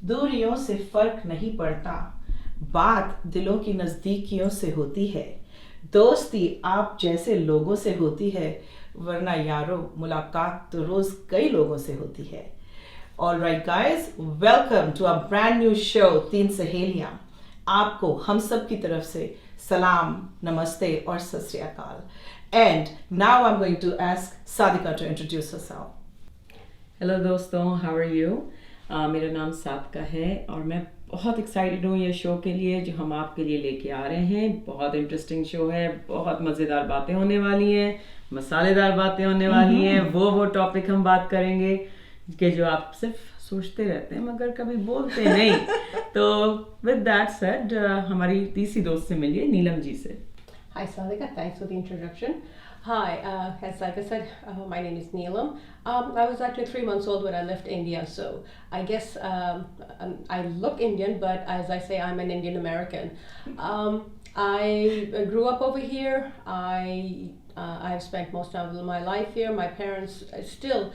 दूरियों से फर्क नहीं पड़ता, बात दिलों की नज़दीकियों से होती है। दोस्ती आप जैसे लोगों से होती है, वरना यारो मुलाकात तो रोज़ कई लोगों से होती है। Alright guys, welcome to a brand new show तीन सहेलियाँ। आपको हम सब की तरफ से सलाम, नमस्ते और सत श्री अकाल। And now I'm going to ask Sadika to introduce herself. Hello दोस्तों, हाउ आर यू? मेरा नाम सादिका है और मैं बहुत एक्साइटेड हूँ ये शो के लिए जो हम आपके लिए लेके आ रहे हैं। बहुत इंटरेस्टिंग शो है, बहुत मज़ेदार बातें होने वाली हैं, मसालेदार बातें होने वाली हैं। वो टॉपिक हम बात करेंगे कि जो आप सिर्फ सोचते रहते हैं मगर कभी बोलते नहीं। तो विद दैट सेड हमारी तीसरी दोस्त से मिलिए, नीलम जी से। Hi Sadika, thanks for the introduction. Hi, as Sadika said, my name is Neelam. I was actually 3 months old when I left India, so I guess I look Indian, but as I say, I'm an Indian American. I grew up over here. I've spent most of my life here. My parents still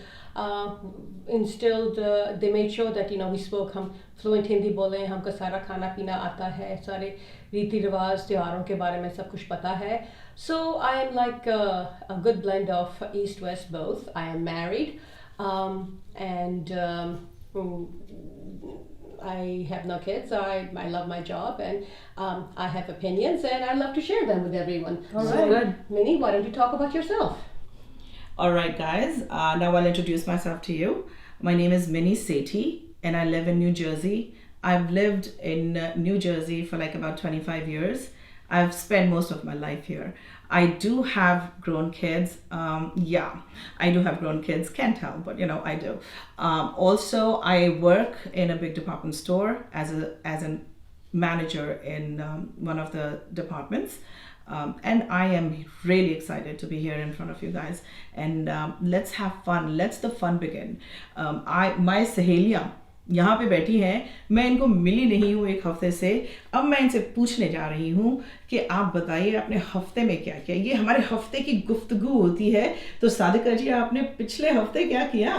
instilled, they made sure that we spoke, हम fluent Hindi बोलें, हमको सारा खाना पीना आता है, सारे रीति रिवाज त्योहारों के बारे में सब कुछ पता है. So I am like a good blend of East West both. I am married and I have no kids. I love my job and I have opinions and I love to share them with everyone. All so, right. Good. Minnie, why don't you talk about yourself? Alright guys, now I'll introduce myself to you. My name is Minnie Sethi and I live in New Jersey. I've lived in New Jersey for like about 25 years. I've spent most of my life here. I do have grown kids. I do have grown kids. Can't tell, but I do. Also, I work in a big department store as a manager in one of the departments. And I am really excited to be here in front of you guys. And let's have fun. Let's the fun begin. My सहेलियाँ यहाँ पे बैठी हैं, मैं इनको मिली नहीं हूँ एक हफ्ते से। अब मैं इनसे पूछने जा रही हूँ कि आप बताइए अपने हफ्ते में क्या किया। ये हमारे हफ्ते की गुफ्तगू होती है। तो सादिका जी, आपने पिछले हफ्ते क्या किया?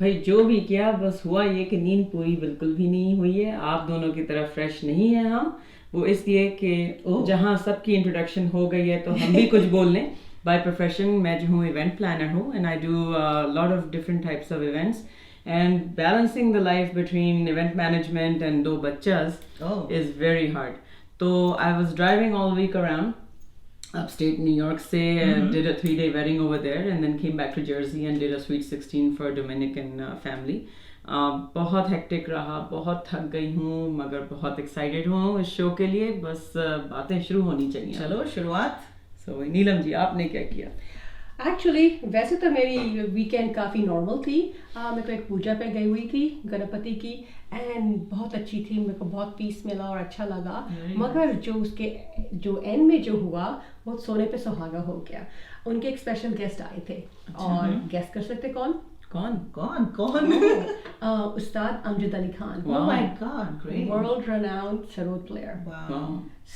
भाई जो भी किया, बस हुआ ये कि नींद पूरी बिल्कुल भी नहीं हुई है। आप दोनों की तरह फ्रेश नहीं है हम, वो इसलिए कि जहाँ सबकी इंट्रोडक्शन हो गई है तो हम भी कुछ बोल लें। बाय प्रोफेशन मैं जो हूँ इवेंट प्लानर हूँ and I do lot of different types of events and balancing the life between event management and 2 bachas is very hard. So I was driving all week around upstate New York and did a 3-day wedding over there and then came back to Jersey and did a sweet 16 for a Dominican family. बहुत hectic रहा, बहुत थक गई हूँ मगर बहुत excited हूँ इस शो के लिए। बस बातें शुरू होनी चाहिए। चलो शुरुआत। So नीलम जी, आपने क्या किया? एक्चुअली वैसे तो मेरी वीकेंड काफ़ी नॉर्मल थी। मैं तो एक पूजा पे गई हुई थी गणपति की एंड बहुत अच्छी थी, मेरे को बहुत पीस मिला और अच्छा लगा। मगर जो एंड में जो हुआ वो सोने पे सुहागा हो गया। उनके एक स्पेशल गेस्ट आए थे। और गेस्ट कर सकते कौन? उस्ताद Amjad Ali Khan. Oh my God, great. World renowned sarod player. Wow.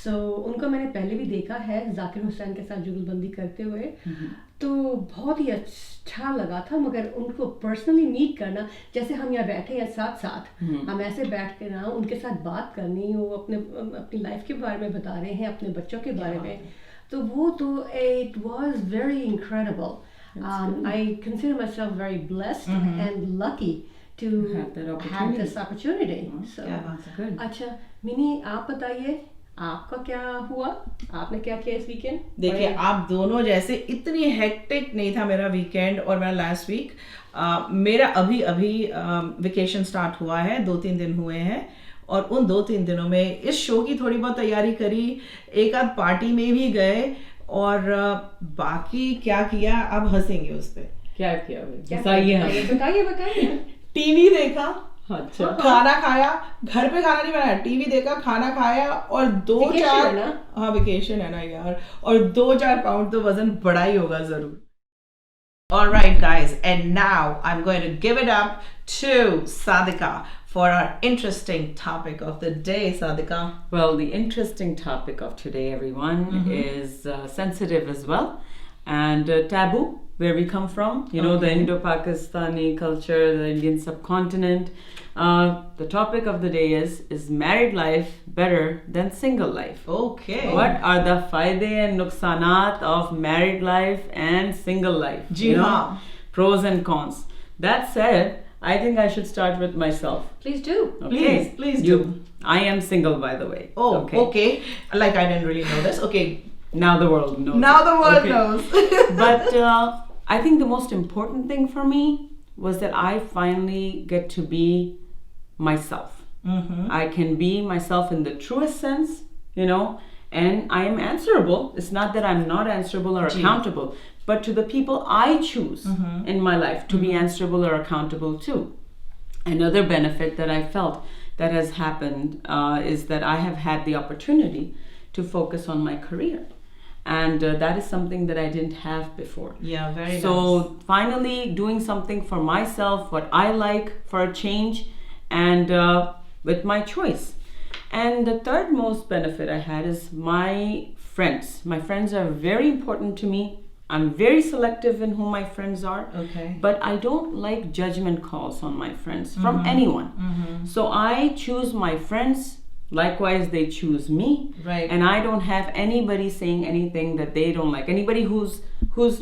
So उनको मैंने पहले भी देखा है जाकिर हुसैन के साथ जुगलबंदी करते हुए। तो बहुत ही अच्छा लगा था, मगर उनको पर्सनली मीट करना, जैसे हम यहाँ बैठे हैं साथ साथ, हम ऐसे बैठ के ना उनके साथ बात करनी, वो अपनी लाइफ के बारे में बता रहे हैं, अपने बच्चों के बारे में, तो वो तो it was very incredible. I consider myself very blessed and lucky to have this opportunity. So, अच्छा मिनी, आप बताइए आपका क्या हुआ, आपने क्या किया इस वीकेंड? देखिए, आप दोनों जैसे इतनी हेक्टिक नहीं था मेरा वीकेंड और मेरा लास्ट वीक। मेरा अभी वेकेशन स्टार्ट हुआ है, 2-3 दिन हुए हैं और उन 2-3 दिनों में इस शो की थोड़ी बहुत तैयारी करी, एक आध पार्टी में भी गए और बाकी क्या किया अब हंसेंगे उस पर। क्या किया बताइए। टीवी देखा, अच्छा, खाना खाया, घर पे खाना नहीं बनाया, टीवी देखा, खाना खाया और 2-4 हाँ वेकेशन है ना यार, और 2-4 पाउंड तो वजन बढ़ा ही होगा जरूर। All right, guys, and now I'm going to give it up to Sadika for our interesting topic of the day. Sadika. Well, the interesting topic of today, everyone, is sensitive as well, and taboo, where we come from. You know, the Indo-Pakistani culture, the Indian subcontinent. The topic of the day is married life better than single life? Okay. What are the fayde and nuksanat of married life and single life? Ji haan. Pros and cons. That said, I think I should start with myself. Please do. Okay. Please do. I am single, by the way. Oh, okay. Like I didn't really know this. Okay. Now the world knows. Now the world knows. But I think the most important thing for me was that I finally get to be myself. I can be myself in the truest sense, you know, and I am answerable. It's not that I'm not answerable or accountable, but to the people I choose in my life to be answerable or accountable to. Another benefit that I felt that has happened is that I have had the opportunity to focus on my career. And that is something that I didn't have before. Yeah, very nice. So finally doing something for myself, what I like for a change, and with my choice. And the third most benefit I had is my friends. My friends are very important to me. I'm very selective in who my friends are. Okay. But I don't like judgment calls on my friends from anyone. So I choose my friends. Likewise, they choose me. Right. And I don't have anybody saying anything that they don't like. Anybody whose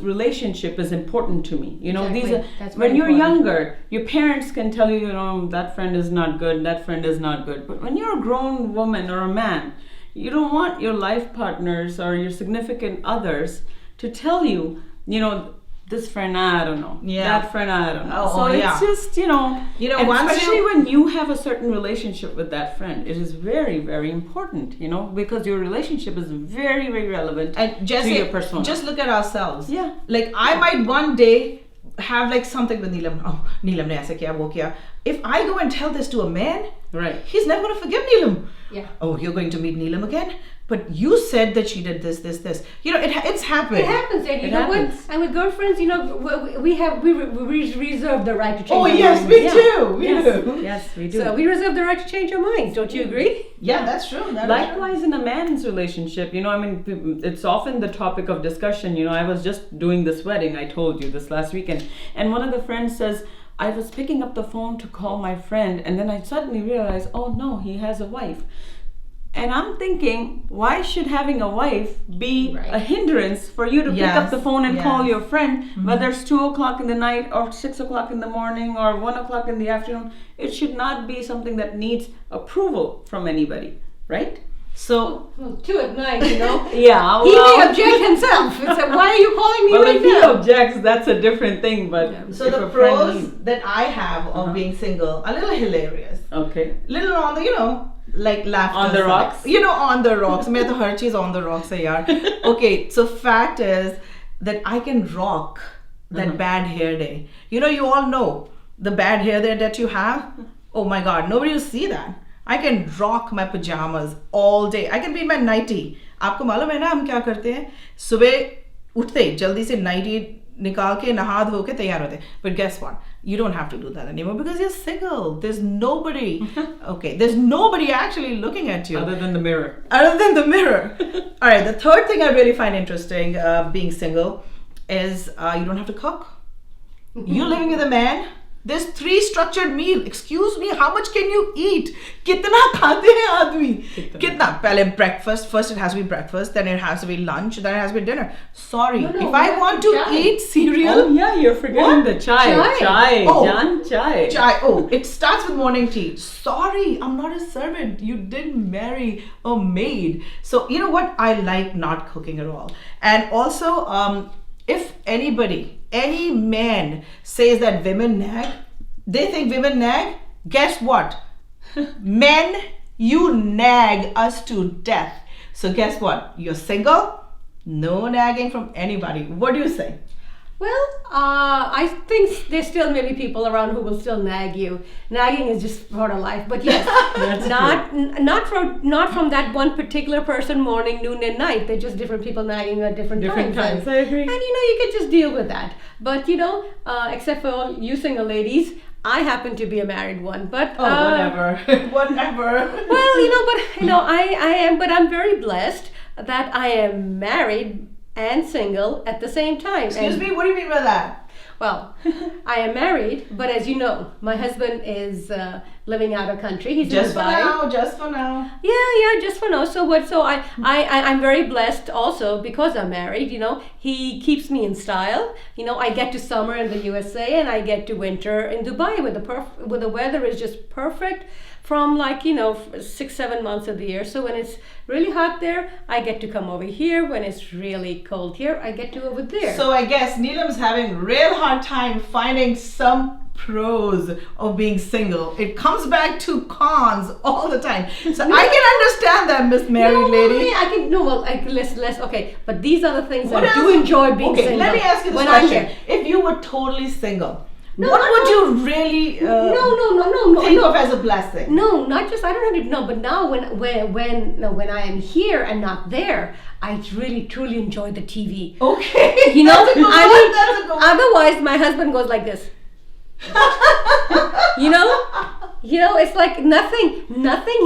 relationship is important to me. You know, Exactly. these are That's when very you're important. younger, your parents can tell you, you know, that friend is not good, that friend is not good. But when you're a grown woman or a man, you don't want your life partners or your significant others to tell you, you know, this friend, I don't know. Yeah. That friend, I don't know. Oh, so yeah. it's just, you know, and once especially you- when you have a certain relationship with that friend, it is very, very important, you know, because your relationship is very, very relevant And to your persona. just look at ourselves. Yeah. Like I might one day have like something with Neelam. Oh, Neelam ne aise kiya, wo kiya. If I go and tell this to a man, Right. he's never going to forgive Neelam. Yeah. Oh, you're going to meet Neelam again? But you said that she did this. You know, it's happened. It happens, and you It know happens. what? And with girlfriends, you know, we reserve the right to change. Oh our yes, minds. we Yeah. do. We Yes. do. Yes, we do. So we reserve the right to change our minds. Don't you agree? Yeah, that's true. That is Likewise, in a man's relationship, you know, I mean, it's often the topic of discussion. You know, I was just doing this wedding, I told you this last weekend, and one of the friends says, I was picking up the phone to call my friend, and then I suddenly realized, oh no, he has a wife. And I'm thinking, why should having a wife be Right. a hindrance for you to pick Yes, up the phone and call yes. your friend, whether it's 2 o'clock in the night or 6 o'clock in the morning or 1 o'clock in the afternoon? It should not be something that needs approval from anybody, right? So Well, 2 at night, you know. Yeah, He may object himself. It's like, why are you calling me well, right if he now? objects, that's a different thing. But so if the a friend pros needs- that I have of being single, a little hilarious. okay, Little on the, you know, like laughter On the side. rocks? You know, on the rocks. मैं तो हर चीज on the rocks है यार. Okay, so fact is that I can rock that bad hair day. You know, you all know the bad hair day that you have. Oh my God, nobody will see that. I can rock my pajamas all day. I can be in my nightie. आपको मालूम है ना हम क्या करते हैं? सुबह उठते ही जल्दी से nightie निकाल के नहा धो के तैयार होते हैं. But guess what? You don't have to do that anymore because you're single. There's nobody. Okay, there's nobody actually looking at you other than the mirror. other than the mirror. All right, the third thing I really find interesting being single is you don't have to cook. You're living with a man. There's 3 structured meal. Excuse me, how much can you eat? कितना खाते हैं आदमी? कितना? पहले breakfast. First it has to be breakfast. Then it has to be lunch. Then it has to be dinner. Sorry, No, if I we have want to to chai. eat cereal. Oh yeah, you're forgetting What? the chai. Chai. Oh. Jan, chai. Chai. Oh, it starts with morning tea. Sorry, I'm not a servant. You didn't marry a maid. So you know what? I like not cooking at all. And also, if any man says that women nag, they think women nag. Guess what? Men, you nag us to death. So guess what? You're single. No nagging from anybody. What do you say? Well, I think there's still maybe people around who will still nag you. Nagging is just part of life, but yes, not from that one particular person, morning, noon, and night. They're just different people nagging at different times. I agree. And you can just deal with that. But except for all you single ladies, I happen to be a married one. But whatever, whatever. Well, but I'm very blessed that I am married and single at the same time. Excuse me, what do you mean by that? Well, I am married, but as you know, my husband is living out of country. He's Just in for Dubai. now, just for now. Yeah, just for now. So I'm very blessed also because I'm married. He keeps me in style. I get to summer in the USA and I get to winter in Dubai with the weather is just perfect from 6-7 months of the year. So when it's really hot there, I get to come over here. When it's really cold here, I get to over there. So I guess Neelam's having real hard time finding some pros of being single. It comes back to cons all the time. So I can understand that, Miss Married Lady. Less. Okay, but these are the things What I do else? enjoy being Okay, single. let me ask you this when I'm question. here. If you were totally single, No, what not would you really think no. of as a blessing? No, not just I don't have to know, but now when I am here and not there, I really truly enjoy the TV. Okay. That's a good I one, mean, that's a good one. otherwise my husband goes like this. It's like nothing.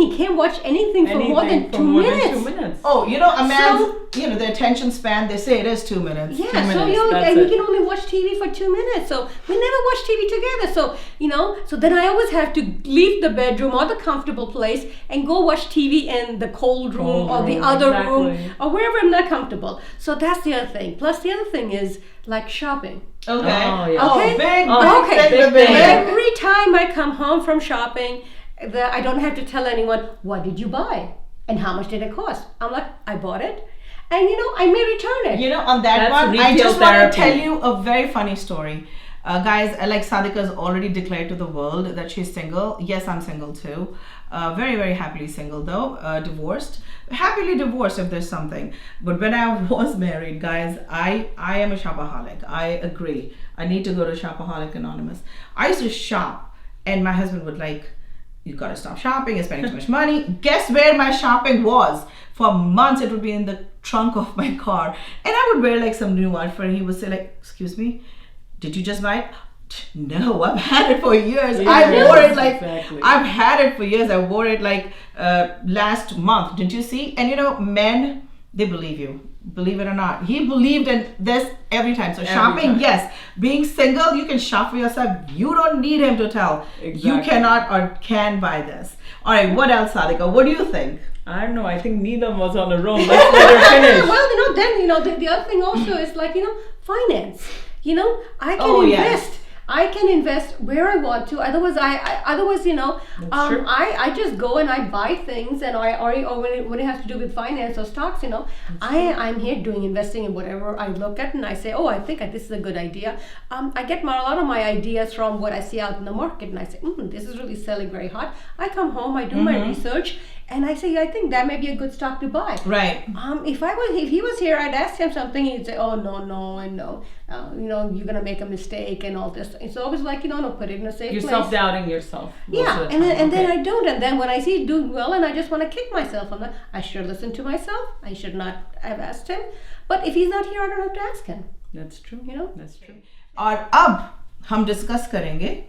He can't watch anything for more than 2 minutes. Oh, a man's, the attention span, they say it is 2 minutes. Yeah, 2 minutes, and that's we can only watch TV for 2 minutes. So we never watch TV together. So then I always have to leave the bedroom or the comfortable place and go watch TV in the cold room or the other room or wherever I'm not comfortable. So that's the other thing. Plus the other thing is like shopping. Okay. Oh, yeah. Okay. Big thing. Every time I come home from shopping, I don't have to tell anyone, what did you buy? And how much did it cost? I'm like, I bought it. And I may return it. On that That's one, I retail just want to therapy. tell you a very funny story. Guys, like Sadika's already declared to the world that she's single. Yes, I'm single too. Very, very happily single though. Divorced. Happily divorced if there's something. But when I was married, guys, I am a shopaholic. I agree. I need to go to Shopaholic Anonymous. I used to shop and my husband would you gotta stop shopping, you're spending too much money. Guess where my shopping was? For months it would be in the trunk of my car. And I would wear some new outfit and he would say excuse me, did you just buy it? No, I've had it for years. Yeah, I wore it exactly. I've had it for years. I wore it last month. Didn't you see? And men, they believe you. Believe it or not. He believed in this every time. So shopping, yes. Being single, you can shop for yourself. You don't need him to tell. Exactly. You cannot or can buy this. All right, what else, Sadika? What do you think? I don't know. I think Neelam was on a roll. Let's let her finish. Well, the other thing also is finance. I can Oh, invest. yes. I can invest where I want to. Otherwise, true. I just go and I buy things, and or when it has to do with finance or stocks, I'm here doing investing in whatever I look at, and I say, oh, I think this is a good idea. I get a lot of my ideas from what I see out in the market, and I say, this is really selling very hot. I come home, I do my research, and I say, I think that may be a good stock to buy. Right. If he was here, I'd ask him something. He'd say, "Oh no, and no, you're gonna make a mistake and all this." It's always no, put it in a safe You're place. self-doubting yourself. most Yeah, of the and time. then I don't, and then when I see it doing well, and I just want to kick myself. I should listen to myself. I should not have asked him. But if he's not here, I don't have to ask him. That's true. That's true. और अब हम discuss करेंगे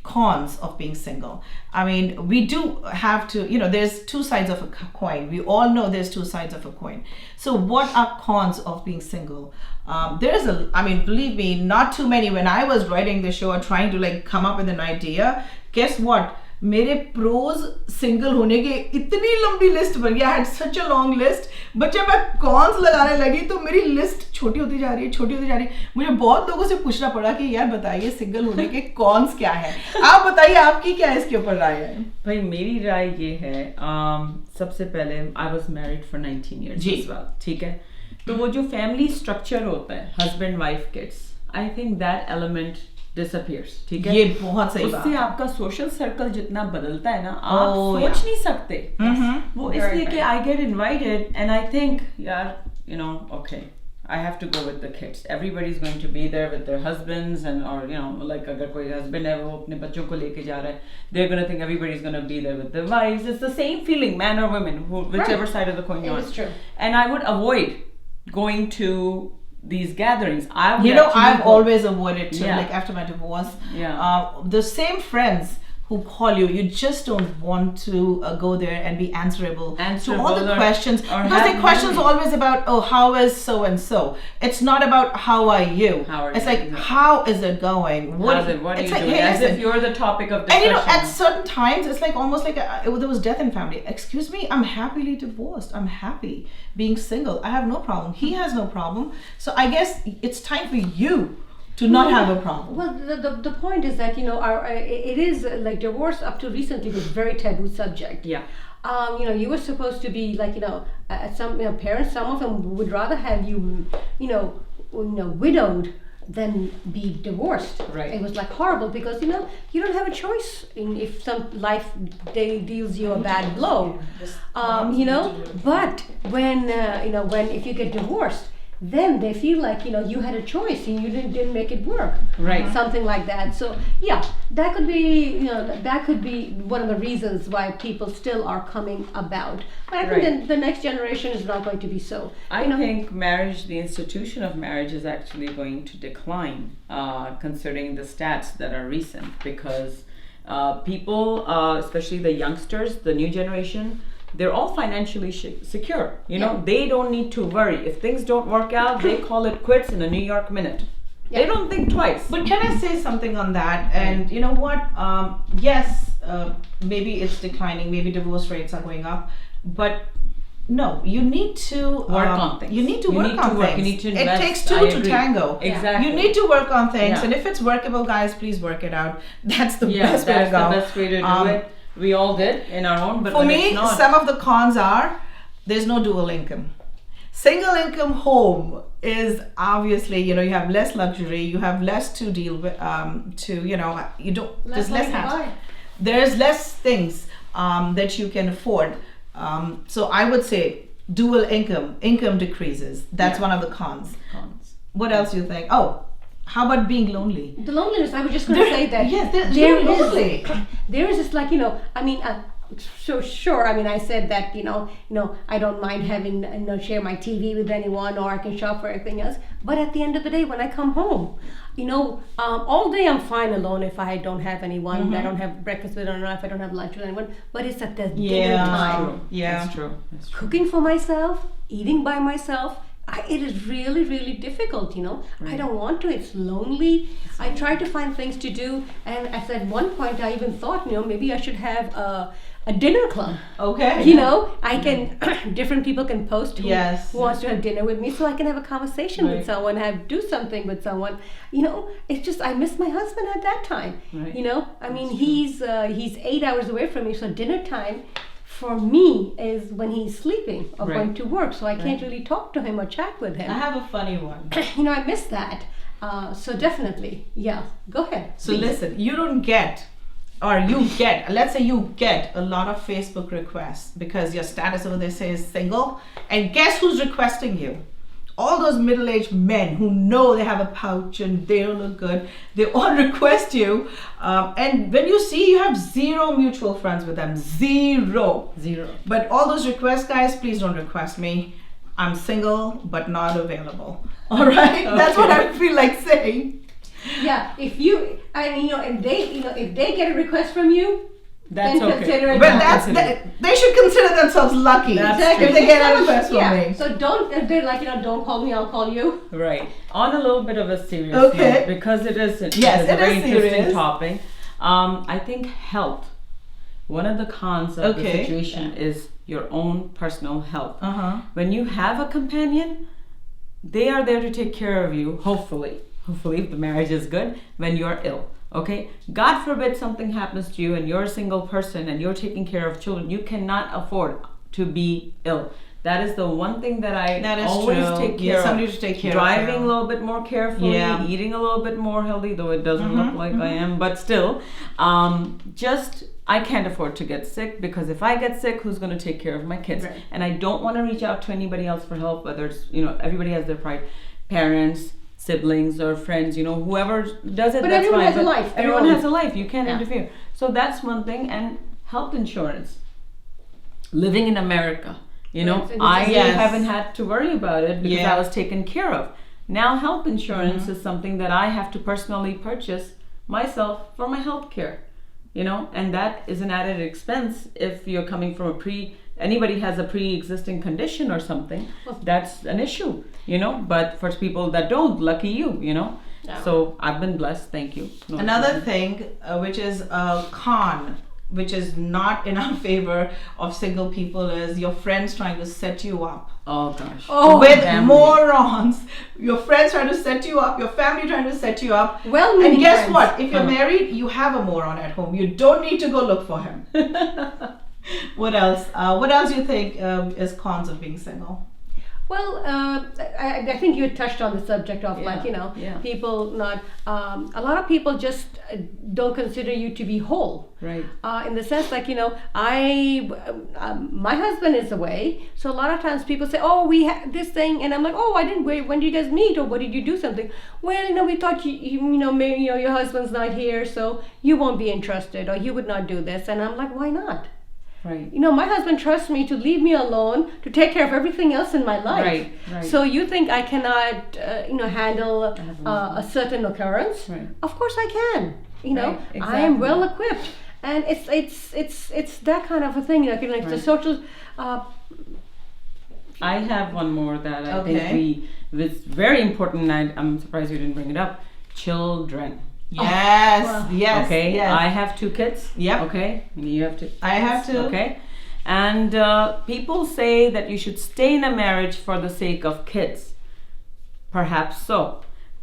cons of being single. I mean, we do have to, there's two sides of a coin. We all know there's two sides of a coin. So what are cons of being single? Believe me, not too many. When I was writing the show or trying to come up with an idea, guess what? मेरे pros single होने के इतनी लंबी list बन गई. I had such a long list. But जब मैं cons लगाने लगी तो मेरी लिस्ट छोटी होती जा रही है. मुझे बहुत लोगों से पूछना पड़ा कि यार बताइए सिंगल होने के कॉन्स क्या है. आप बताइए आपकी क्या इसके ऊपर राय है. भाई मेरी राय ये है, सबसे पहले I was married for 19 years as well. ठीक है. तो वो जो फैमिली स्ट्रक्चर होता है, husband wife kids, I think that element disappears. ठीक है. ये बहुत सही बात. उससे आपका सोशल सर्कल जितना बदलता है ना, आप सोच नहीं सकते. वो इसलिए कि I get invited and I think यार, okay, I have to go with the kids. Everybody's going to be there with their husbands or like अगर कोई husband है वो अपने बच्चों को लेके जा रहा है, they're going to think everybody's going to be there with their wives. It's the same feeling, man or women, whichever side of the coin you're on. It's true. And I would avoid going to these gatherings. I've always avoided too, Yeah. like after my divorce. Yeah. The same friends who call you just don't want to go there and be answerable to all the questions, because the questions always about, oh, how is so and so. It's not about how are you. It's like, how is it going? What are you doing? Hey, as if you're the topic of discussion. And at certain times it's like almost like there was death in family. Excuse me, I'm happily divorced. I'm happy being single. I have no problem. He has no problem. So I guess it's time for you to not have a problem. Well, the point is that it is like divorce up to recently was very taboo subject. Yeah. You were supposed to be like some parents. Some of them would rather have you widowed than be divorced. Right. It was like horrible because you don't have a choice if some life deals you a bad blow. But when if you get divorced, then they feel like you had a choice and you didn't make it work, right? Something like that. So yeah, that could be one of the reasons why people still are coming about. But I think the next generation is not going to be so. I think marriage, the institution of marriage, is actually going to decline, considering the stats that are recent, because people, especially the youngsters, the new generation, they're all financially secure. They don't need to worry. If things don't work out, they call it quits in a New York minute. Yeah. They don't think twice. But can I say something on that? And you know what? Yes, maybe it's declining. Maybe divorce rates are going up. But no, you need to work on things. You need to work on things. You need to invest. It takes two to tango. Exactly. You need to work on things. Yeah. And if it's workable, guys, please work it out. That's the best way to go. That's the best way to do it. We all did in our own, but for me, some of the cons are there's no dual income. Single income home is obviously, you have less luxury, you have less to deal with, you don't, there's less hassle. There's less things that you can afford. So I would say dual income decreases. That's one of the cons. What else do you think? Oh, how about being lonely? The loneliness, I was just going to say that. Yes, there is this so sure. I said that I don't mind having share my TV with anyone, or I can shop for everything else. But at the end of the day, when I come home, all day I'm fine alone if I don't have anyone. Mm-hmm. I don't have breakfast with anyone, if I don't have lunch with anyone. But it's at the dinner time. That's true. Cooking for myself, eating by myself. It is really, really difficult, Right. I don't want to. It's lonely. I try to find things to do, and at one point I even thought, maybe I should have a dinner club. Okay. I can different people can post who wants to have dinner with me, so I can have a conversation with someone, do something with someone. It's just I miss my husband at that time. Right. He's 8 hours away from me, so dinner time for me is when he's sleeping or going to work, so I can't really talk to him or chat with him. I have a funny one. I miss that. So definitely, go ahead. So listen, let's say you get a lot of Facebook requests because your status over there says single, and guess who's requesting you? All those middle-aged men who know they have a pouch and they don't look good, they all request you. And when you see, you have zero mutual friends with them. Zero. But all those requests, guys, please don't request me. I'm single, but not available. All right? Okay. That's what I feel like saying. Yeah, if they get a request from you, that's then consider it. But they should consider themselves lucky if they get a request from me. So they're like, don't call me, I'll call you. Right. On a little bit of a serious note, because it is a very interesting topic. I think health. One of the cons of the situation is your own personal health. When you have a companion, they are there to take care of you, hopefully if the marriage is good, when you're ill. Okay, God forbid something happens to you and you're a single person and you're taking care of children. You cannot afford to be ill. That is the one thing that I always take care of. Somebody to take care Driving a little bit more carefully, eating a little bit more healthy, though it doesn't look like I am, but still, just I can't afford to get sick, because if I get sick, who's going to take care of my kids? Right. And I don't want to reach out to anybody else for help, whether it's, everybody has their pride, parents, siblings, or friends, whoever does it, But that's everyone fine. has a life, their Everyone own. has a life. You can't Yeah. interfere. So that's one thing. And health insurance. Living in America, Right, so I Yes. haven't had to worry about it because Yeah. I was taken care of. Now health insurance is something that I have to personally purchase myself for my health care, and that is an added expense if you're coming from anybody has a pre-existing condition or something, that's an issue, but for people that don't, lucky you, Yeah. So I've been blessed, thank you. No, Another thing, which is a con, which is not in our favor of single people, is your friends trying to set you up. Oh gosh. Oh, With family. morons. Your friends trying to set you up, your family trying to set you up. Well-meaning and guess friends. what? If you're married, you have a moron at home. You don't need to go look for him. What else? What else do you think is cons of being single? Well, I think you touched on the subject of Yeah. people not. A lot of people just don't consider you to be whole. Right. In the sense, my husband is away, so a lot of times people say, "Oh, we have this thing," and I'm like, "Oh, I didn't wait. When did you guys meet, or what did you do something?" Well, we thought maybe your husband's not here, so you won't be interested, or you would not do this, and I'm like, "Why not?" Right. My husband trusts me to leave me alone to take care of everything else in my life. Right, right. So you think I cannot, handle a certain occurrence? Right. Of course I can. Right, I am exactly. well equipped, and it's that kind of a thing. The Right. social. I have one more that I Okay. think it's very important, and I'm surprised you didn't bring it up. Children. Yes, well. yes. Okay, yes. I have 2 kids. Yep. Okay, and you have to. I have to. Okay, and people say that you should stay in a marriage for the sake of kids. Perhaps so,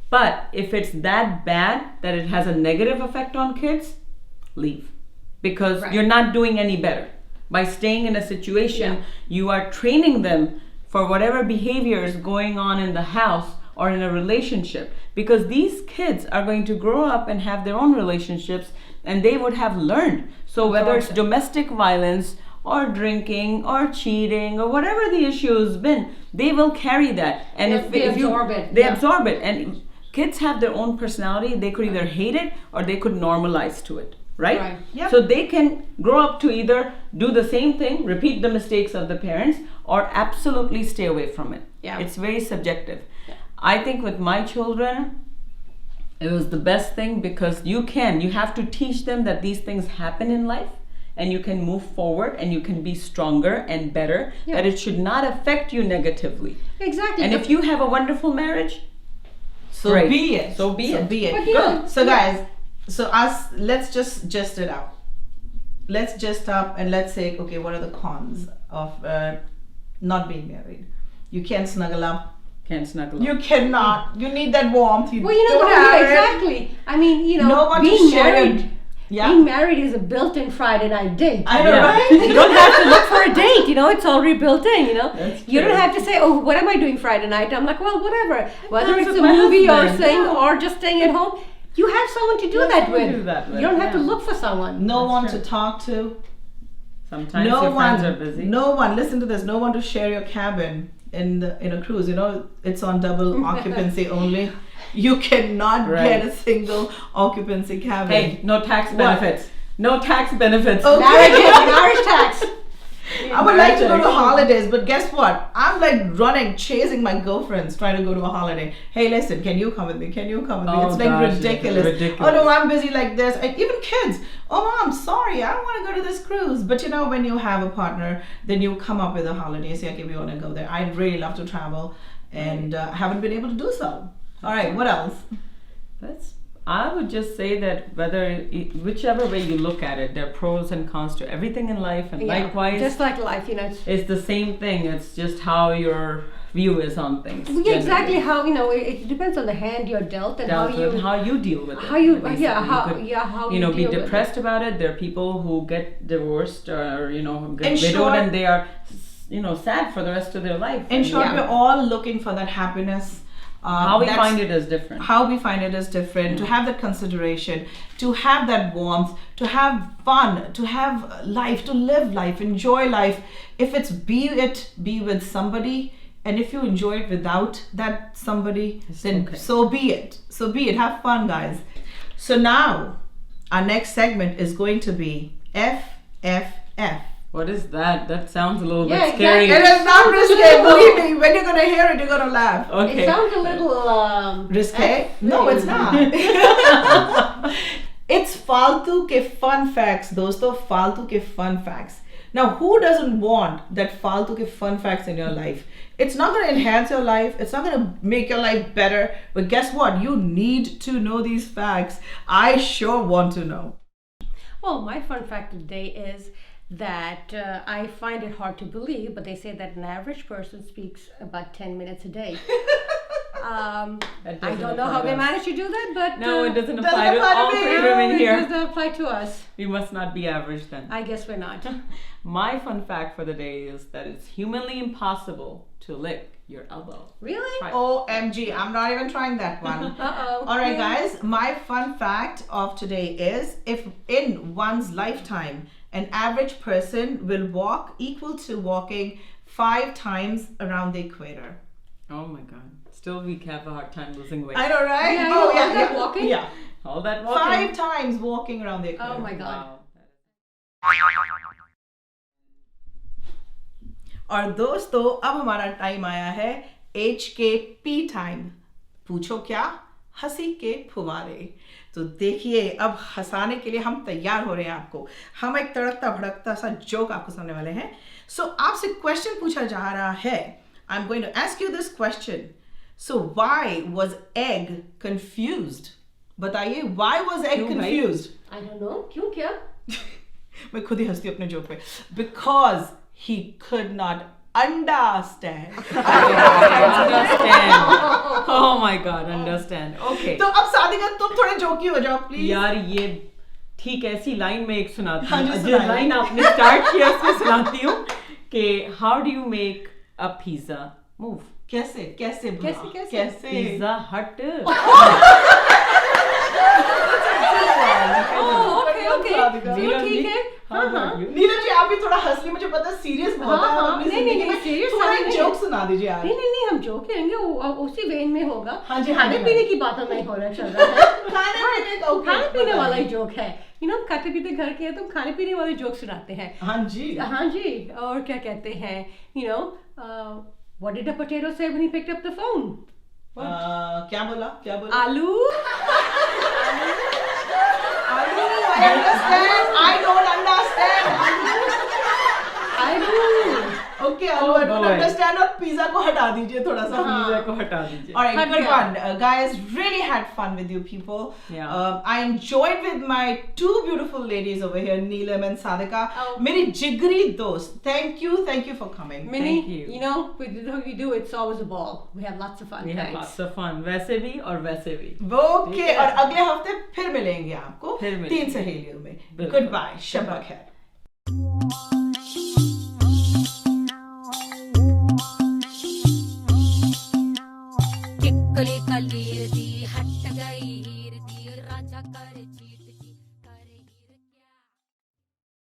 but if it's that bad that it has a negative effect on kids, leave, because Right. you're not doing any better by staying in a situation. Yeah. You are training them for whatever behavior is going on in the house or in a relationship, because these kids are going to grow up and have their own relationships, and they would have learned. So whether it's domestic violence or drinking or cheating or whatever the issue has been, they will carry that. And They if you absorb it, they yeah. absorb it. And kids have their own personality. They could either hate it or they could normalize to it, right? Right. Yep. So they can grow up to either do the same thing, repeat the mistakes of the parents, or absolutely stay away from it. Yeah. It's very subjective. I think with my children, it was the best thing, because you have to teach them that these things happen in life, and you can move forward and you can be stronger and better, Yeah. that it should not affect you negatively. Exactly. And if you have a wonderful marriage, So great. be it. So be it. Be it. But, you know, So guys, let's just gist it out. Let's gist up and let's say, okay, what are the cons of not being married? You can't snuggle up. can't snuggle up. You cannot. You need that warmth. You Well, don't yeah, have it. exactly. I mean, No one to being share married. it. Yeah. Being married is a built-in Friday night date. I know, Yeah. right? You don't have to look for a date, it's already built in, That's You don't true. have to say, "Oh, what am I doing Friday night?" I'm like, "Well, whatever." Whether That's it's a what my movie or husband- saying Yeah. or just staying at home, you have someone to do You have that someone with. to do that with, You don't have to yeah. look for someone. No That's one true. to talk to. Sometimes No your one. friends are busy. No one. Listen to this. No one to share your cabin in a cruise. It's on double occupancy only. You cannot Right. get a single occupancy cabin. Hey, no tax What? benefits. No tax benefits. Okay. Marriage tax. I would like to go to Marriage. holidays, but guess what? I'm like running, chasing my girlfriends, trying to go to a holiday. Hey, listen, can you come with me? Can you come with me? Oh, It's like gosh, it's ridiculous. ridiculous. Oh no, I'm busy like this. And even kids. Oh, mom, sorry, I don't want to go to this cruise. But when you have a partner, then you come up with a holiday. Say, okay, we want to go there. I'd really love to travel, and haven't been able to do so. All right, what else? I would just say that whichever way you look at it, there are pros and cons to everything in life, and Yeah, likewise, just like life, it's the same thing. It's just how your view is on things. Yeah, exactly how it depends on the hand you're dealt and Dealt how with you how you deal with it. how you basically. yeah how You could, yeah how be deal with it. depressed about it. There are people who get divorced or who get In widowed, short- and they are sad for the rest of their life. In And short, Yeah. we're all looking for that happiness. how we that's find it is different. how we find it is different, to have that consideration, to have that warmth, to have fun, to have life, to live life, enjoy life. If it's be with somebody, and if you enjoy it without that somebody, then okay. so be it. So be it. Have fun, guys. So now, our next segment is going to be FFF. What is that? That sounds a little Yeah, bit scary. It is not risque, believe me. When you're gonna hear it, you're gonna laugh. Okay. It sounds a little Risque? No, it's not. It's फालतू के fun facts, दोस्तों. फालतू के fun facts. Now, who doesn't want that फालतू के fun facts in your life? It's not going to enhance your life. It's not going to make your life better. But guess what? You need to know these facts. I sure want to know. Well, my fun fact today is that I find it hard to believe, but they say that an average person speaks about 10 minutes a day. I don't know how they manage to do that, but No, it doesn't doesn't apply to apply to all me. three no, women it here. doesn't apply to us. We must not be average then. I guess we're not. My fun fact for the day is that it's humanly impossible to lick your elbow. Really? Right. OMG, I'm not even trying that one. Uh-oh. All right, guys, my fun fact of today is if in one's lifetime, an average person will walk equal to walking 5 times around the equator. Oh my god. Still, we have a hard time losing weight. I know, right? Yeah, all that walking? Yeah. All that walking. 5 times walking around the equator. Oh my god. Wow. और दोस्तों अब हमारा time आया है HKP time. पूछो क्या? हंसी के फुवारे. तो देखिए अब हंसाने के लिए हम तैयार हो रहे हैं आपको. हम एक तड़कता भड़कता सा जोक आपको सुनाने वाले हैं. सो आपसे क्वेश्चन पूछा जा रहा है. I'm going to ask you this question. So why was egg confused? बताइए, why was egg क्यों भाई? confused? I don't know. क्यों क्या? मैं खुद ही हंसती हूँ अपने जोक पे. Because he could not understand. Understand. Oh my god, understand. Okay. तो अब सादिका तुम थोड़े जोकी हो जाओ प्लीज. यार ये ठीक ऐसी लाइन में एक सुनाती हाँ जी, हूँ. जो सुनाइए. लाइन आपने स्टार्ट किया उसमें सुनाती हूँ कि how do you make a pizza move? कैसे कैसे भला? कैसे? कैसे? Pizza Hut. Okay. Neelam ji, ठीक है. how about you? Neelam ji आप भी थोड़ा हंस ली, मुझे पता है सीरियस बहुत है. हाँ, आप अपनी नहीं, जिंदगी नहीं, में serious थोड़ा वाली एक नहीं जोक है. सुना दीजिए यार. नहीं हम जो करेंगे वो उसी वेन में होगा. हाँ जी, हाँ खाने जी, पीने हाँ. की बातों में हो रहा चल रहा है. खाने पीने बताइए. वाला ही जोक है. हम खाते पीते घर के हैं तो हम खाने पीने वाले जोक सुनाते हैं. हाँ जी. हाँ जी. और क्या कहते हैं what did a potato say when he picked up the phone? क्या बोला? आलू. I understand. I don't understand. आलू. Okay, आलू, I don't boy. understand. और पिज्जा को हटा दीजिए थोड़ा सा. Pizza को हटा दीजिए. All right, Hut good gaya. one. Guys, really had fun with you people. Yeah. I enjoyed with my 2 beautiful ladies over here, Neelam and Sadika. Oh. मेरी जिगरी दोस्त. Thank you for coming. Minnie, Thank you. we do it's always a ball. We have lots of fun. We have Thanks. lots of fun. वैसे भी और वैसे भी. Okay, ठीक है. और अगले हफ्ते फिर मिलेंगे आपको फिर मिलेंगे. 3 सहेलियों में. बिल्कुल. Goodbye. शब्बा खैर. चिक्कली कली दी हट गई